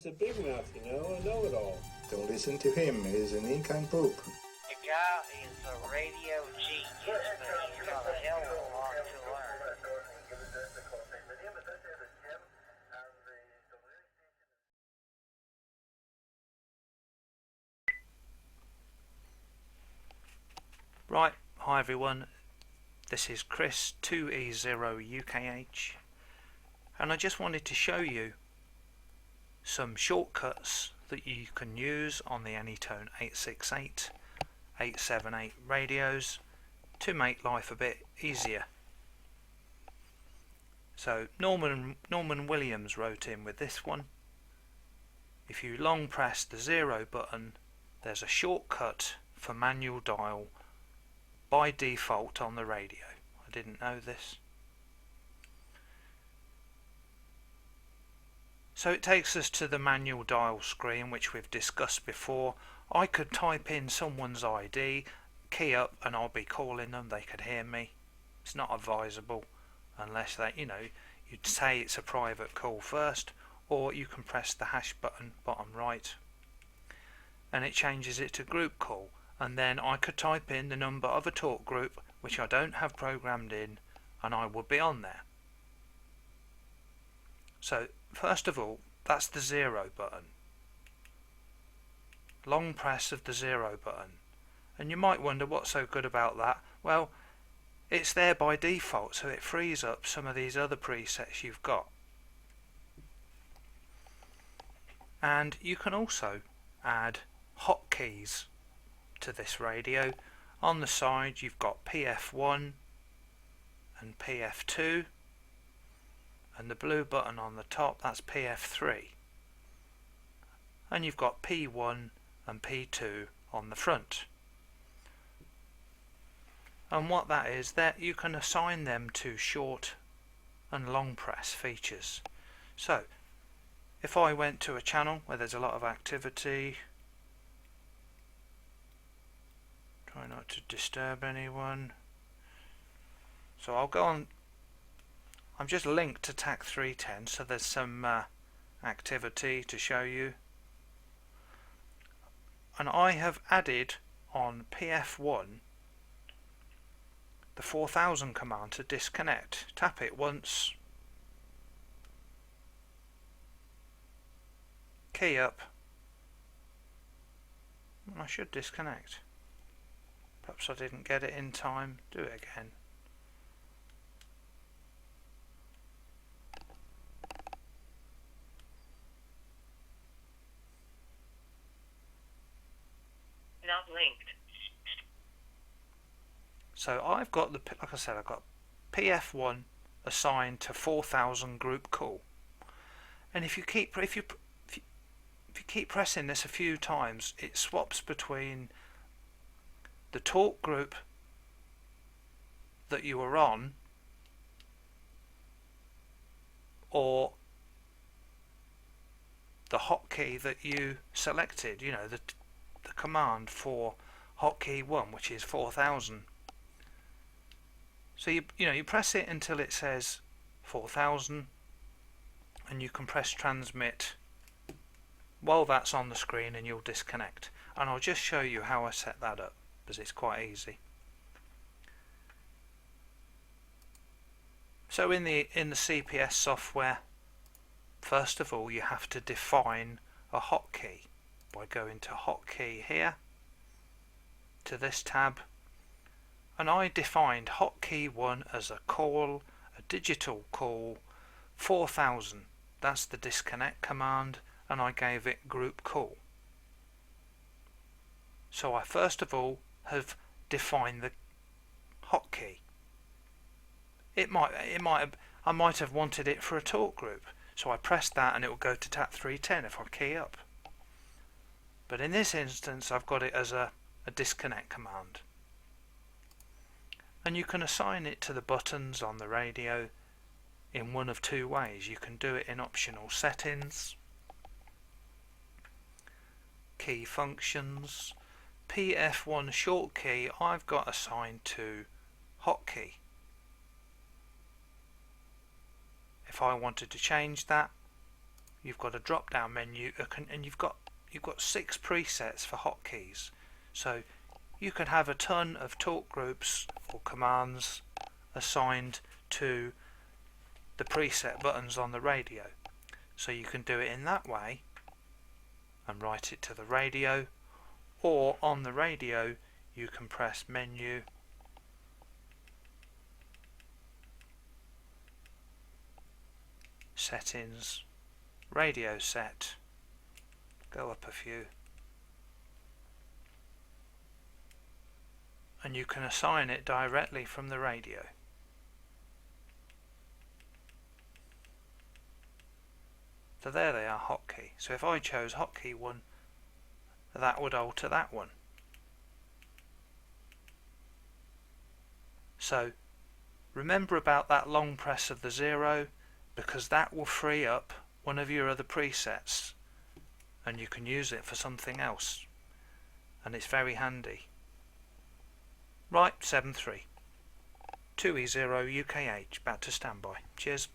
a big mouth, you know, a know-it-all. Don't listen to him, he's an ink poop. The guy is a radio genius, but he's got a hell of a lot to learn. Right, hi everyone, this is Chris 2E0UKH, and I just wanted to show you some shortcuts that you can use on the Anytone 868, 878 radios to make life a bit easier. So Norman Williams wrote in with this one: if you long press the 0 button, there's a shortcut for manual dial by default on the radio. I didn't know this. So it takes us to the manual dial screen, which we've discussed before. I could type in someone's ID, key up, and I'll be calling them. They could hear me. It's not advisable unless they, you'd say it's a private call first, or you can press the hash button bottom right and it changes it to group call. And then I could type in the number of a talk group which I don't have programmed in, and I would be on there. So first of all, that's the 0 button. Long press of the 0 button. And you might wonder what's so good about that. Well, it's there by default, so it frees up some of these other presets you've got. And you can also add hotkeys to this radio. On the side you've got PF1 and PF2, and the blue button on the top, that's PF3, and you've got P1 and P2 on the front. And what that is, that you can assign them to short and long press features. So if I went to a channel where there's a lot of activity, try not to disturb anyone. So I'll go on. I'm just linked to TAC 310, so there's some activity to show you. And I have added on PF1 the 4000 command to disconnect. Tap it once, key up, and I should disconnect. Perhaps I didn't get it in time. Do it again. Not linked. So I've got like I said, I've got PF1 assigned to 4000 group call. And if you keep pressing this a few times, it swaps between the talk group that you were on or the hotkey that you selected, the command for hotkey 1, which is 4000. So you press it until it says 4000, and you can press transmit while that's on the screen and you'll disconnect. And I'll just show you how I set that up, because it's quite easy. So in the CPS software, first of all you have to define a hotkey by going to hotkey here, to this tab, and I defined hotkey 1 as a call, a digital call, 4000. That's the disconnect command, and I gave it group call. So I first of all have defined the hotkey. I might have wanted it for a talk group, so I pressed that and it will go to TAC 310 if I key up. But in this instance I've got it as a disconnect command. And you can assign it to the buttons on the radio in one of two ways. You can do it in optional settings, key functions, PF1 short key I've got assigned to hotkey. If I wanted to change that, you've got a drop down menu and you've got 6 presets for hotkeys. So you can have a ton of talk groups or commands assigned to the preset buttons on the radio. So you can do it in that way and write it to the radio, or on the radio you can press menu, settings, radio set, go up a few, and you can assign it directly from the radio. So there they are, hotkey. So if I chose hotkey 1, that would alter that one. So remember about that long press of the 0, because that will free up one of your other presets and you can use it for something else, and it's very handy. Right, 7-3 2E0 UKH, about to stand by. Cheers.